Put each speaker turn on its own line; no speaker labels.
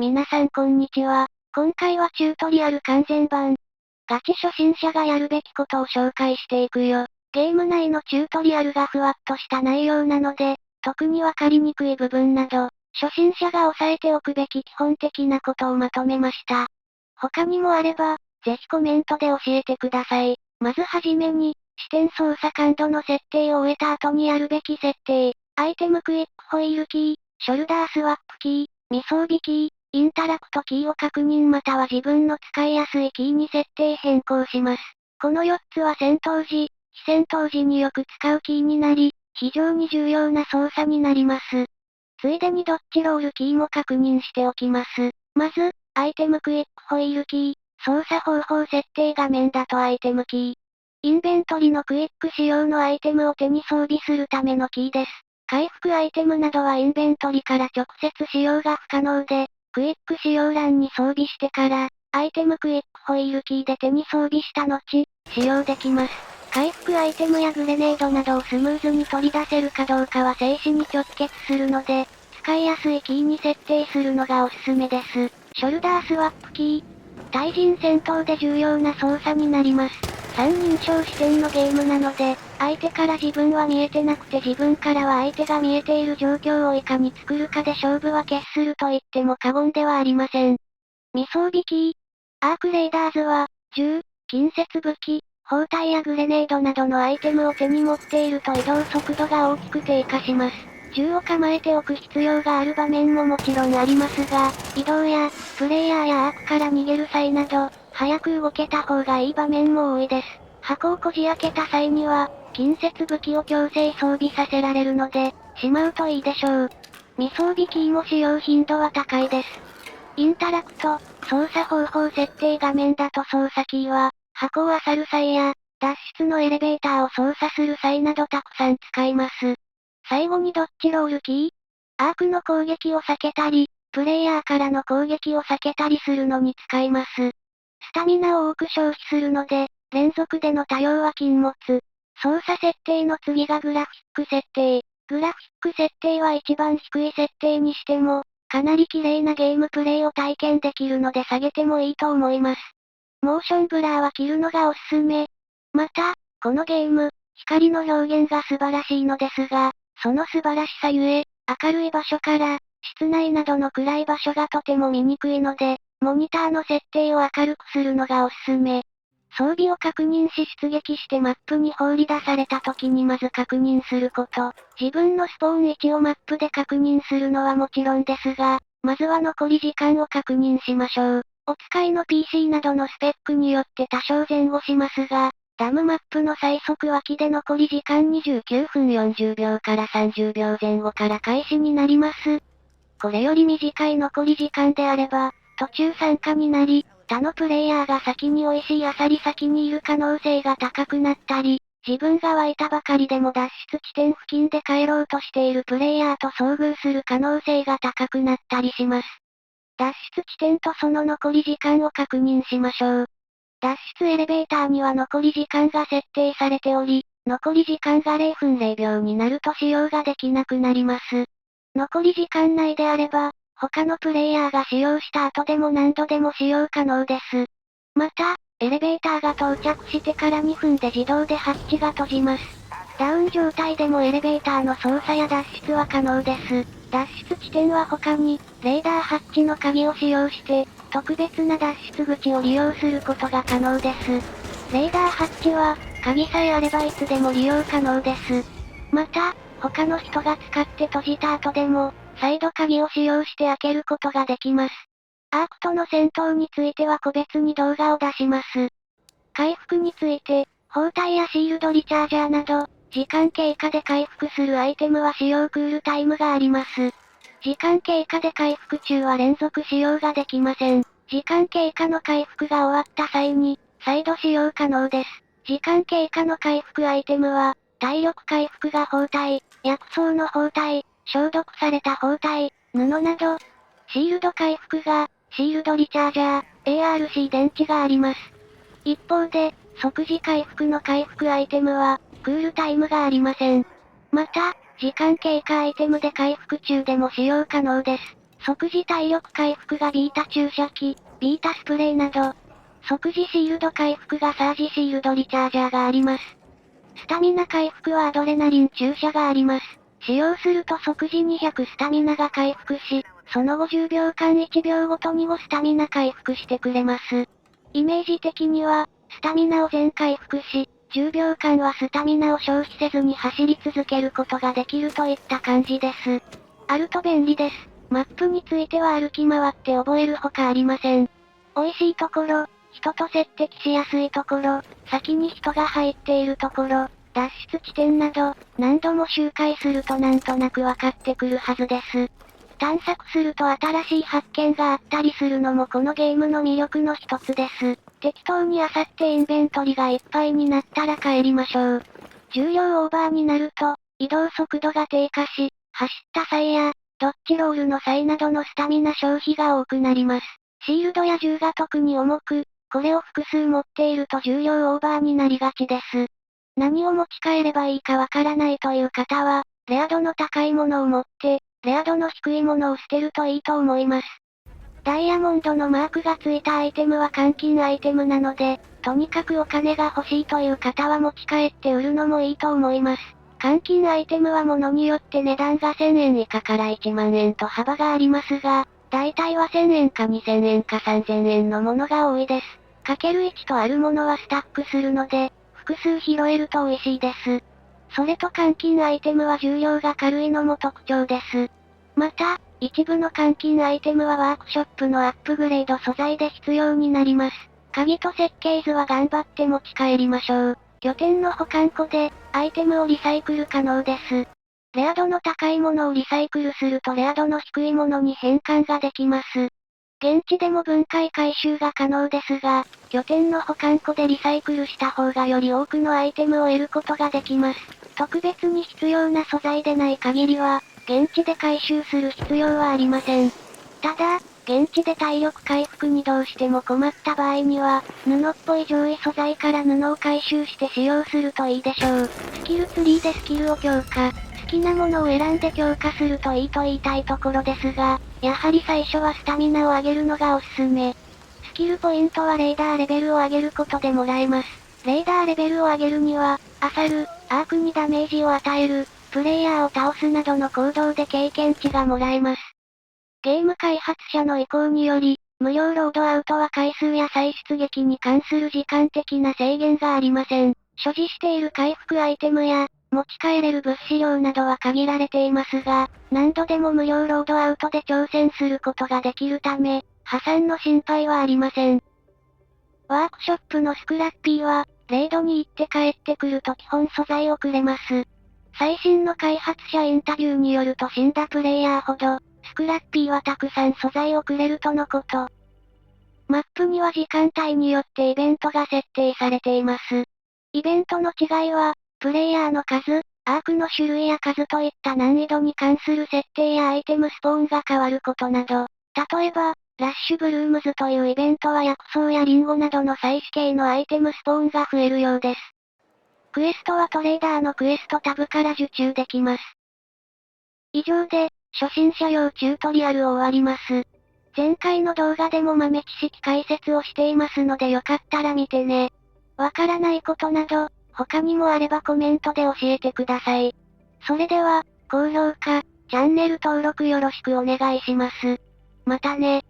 皆さんこんにちは。今回はチュートリアル完全版。ガチ初心者がやるべきことを紹介していくよ。ゲーム内のチュートリアルがふわっとした内容なので、特にわかりにくい部分など、初心者が押さえておくべき基本的なことをまとめました。他にもあれば、ぜひコメントで教えてください。まずはじめに、視点操作感度の設定を終えた後にやるべき設定。アイテムクイックホイールキー、ショルダースワップキー、未装備キー、インタラクトキーを確認または自分の使いやすいキーに設定変更します。この4つは戦闘時、非戦闘時によく使うキーになり、非常に重要な操作になります。ついでにドッジロールキーも確認しておきます。まず、アイテムクイックホイールキー、操作方法設定画面だとアイテムキー。インベントリのクイック仕様のアイテムを手に装備するためのキーです。回復アイテムなどはインベントリから直接使用が不可能で、クイック使用欄に装備してから、アイテムクイックホイールキーで手に装備した後、使用できます。回復アイテムやグレネードなどをスムーズに取り出せるかどうかは静止に直結するので、使いやすいキーに設定するのがおすすめです。ショルダースワップキー。対人戦闘で重要な操作になります。三人称視点のゲームなので、相手から自分は見えてなくて自分からは相手が見えている状況をいかに作るかで勝負は決すると言っても過言ではありません。未装備キー。アークレイダーズは、銃、近接武器、包帯やグレネードなどのアイテムを手に持っていると移動速度が大きく低下します。銃を構えておく必要がある場面ももちろんありますが、移動や、プレイヤーやアークから逃げる際など、早く動けた方がいい場面も多いです。箱をこじ開けた際には、近接武器を強制装備させられるので、しまうといいでしょう。未装備キーも使用頻度は高いです。インタラクト、操作方法設定画面だと操作キーは、箱を漁る際や、脱出のエレベーターを操作する際などたくさん使います。最後にドッジロールキー。アークの攻撃を避けたり、プレイヤーからの攻撃を避けたりするのに使います。スタミナを多く消費するので、連続での多用は禁物。操作設定の次がグラフィック設定。グラフィック設定は一番低い設定にしても、かなり綺麗なゲームプレイを体験できるので下げてもいいと思います。モーションブラーは切るのがおすすめ。また、このゲーム、光の表現が素晴らしいのですが、その素晴らしさゆえ、明るい場所から、室内などの暗い場所がとても見にくいので、モニターの設定を明るくするのがおすすめ。装備を確認し出撃してマップに放り出された時にまず確認すること。自分のスポーン位置をマップで確認するのはもちろんですが、まずは残り時間を確認しましょう。お使いの PC などのスペックによって多少前後しますが、ダムマップの最速脇で残り時間29分40秒から30秒前後から開始になります。これより短い残り時間であれば、途中参加になり、他のプレイヤーが先に美味しいアサリ先にいる可能性が高くなったり、自分が湧いたばかりでも脱出地点付近で帰ろうとしているプレイヤーと遭遇する可能性が高くなったりします。脱出地点とその残り時間を確認しましょう。脱出エレベーターには残り時間が設定されており、残り時間が0分0秒になると使用ができなくなります。残り時間内であれば、他のプレイヤーが使用した後でも何度でも使用可能です。また、エレベーターが到着してから2分で自動でハッチが閉じます。ダウン状態でもエレベーターの操作や脱出は可能です。脱出地点は他に、レーダーハッチの鍵を使用して、特別な脱出口を利用することが可能です。レーダーハッチは、鍵さえあればいつでも利用可能です。また、他の人が使って閉じた後でも、再度鍵を使用して開けることができます。アークとの戦闘については個別に動画を出します。回復について、包帯やシールドリチャージャーなど、時間経過で回復するアイテムは使用クールタイムがあります。時間経過で回復中は連続使用ができません。時間経過の回復が終わった際に、再度使用可能です。時間経過の回復アイテムは、体力回復が包帯、薬草の包帯、消毒された包帯、布など、シールド回復が、シールドリチャージャー、ARC 電池があります。一方で、即時回復の回復アイテムは、クールタイムがありません。また、時間経過アイテムで回復中でも使用可能です。即時体力回復がビータ注射器、ビータスプレーなど、即時シールド回復がサージシールドリチャージャーがあります。スタミナ回復はアドレナリン注射があります。使用すると即時200スタミナが回復し、その後10秒間1秒ごとに5スタミナ回復してくれます。イメージ的には、スタミナを全回復し、10秒間はスタミナを消費せずに走り続けることができるといった感じです。あると便利です。マップについては歩き回って覚えるほかありません。美味しいところ、人と接敵しやすいところ、先に人が入っているところ、脱出地点など、何度も周回するとなんとなくわかってくるはずです。探索すると新しい発見があったりするのもこのゲームの魅力の一つです。適当に漁ってインベントリがいっぱいになったら帰りましょう。重量オーバーになると、移動速度が低下し、走った際や、ドッジロールの際などのスタミナ消費が多くなります。シールドや銃が特に重く、これを複数持っていると重量オーバーになりがちです。何を持ち帰ればいいかわからないという方は、レア度の高いものを持って、レア度の低いものを捨てるといいと思います。ダイヤモンドのマークがついたアイテムは換金アイテムなので、とにかくお金が欲しいという方は持ち帰って売るのもいいと思います。換金アイテムは物によって値段が1000円以下から1万円と幅がありますが、大体は1000円か2000円か3000円のものが多いです。かける1とあるものはスタックするので、複数拾えると美味しいです。それと換金アイテムは重量が軽いのも特徴です。また、一部の換金アイテムはワークショップのアップグレード素材で必要になります。鍵と設計図は頑張って持ち帰りましょう。拠点の保管庫で、アイテムをリサイクル可能です。レア度の高いものをリサイクルするとレア度の低いものに変換ができます。現地でも分解回収が可能ですが、拠点の保管庫でリサイクルした方がより多くのアイテムを得ることができます。特別に必要な素材でない限りは、現地で回収する必要はありません。ただ、現地で体力回復にどうしても困った場合には、布っぽい上位素材から布を回収して使用するといいでしょう。スキルツリーでスキルを強化。好きなものを選んで強化するといいと言いたいところですが、やはり最初はスタミナを上げるのがおすすめ。スキルポイントはレーダーレベルを上げることでもらえます。レーダーレベルを上げるには、漁る、アークにダメージを与える、プレイヤーを倒すなどの行動で経験値がもらえます。ゲーム開発者の意向により、無料ロードアウトは回数や再出撃に関する時間的な制限がありません。所持している回復アイテムや、持ち帰れる物資量などは限られていますが、何度でも無料ロードアウトで挑戦することができるため、破産の心配はありません。ワークショップのスクラッピーは、レイドに行って帰ってくると基本素材をくれます。最新の開発者インタビューによると死んだプレイヤーほど、スクラッピーはたくさん素材をくれるとのこと。マップには時間帯によってイベントが設定されています。イベントの違いは、プレイヤーの数、アークの種類や数といった難易度に関する設定やアイテムスポーンが変わることなど、例えば、ラッシュブルームズというイベントは薬草やリンゴなどの再死系のアイテムスポーンが増えるようです。クエストはトレーダーのクエストタブから受注できます。以上で、初心者用チュートリアルを終わります。前回の動画でも豆知識解説をしていますのでよかったら見てね。わからないことなど、他にもあればコメントで教えてください。それでは、高評価、チャンネル登録よろしくお願いします。またね。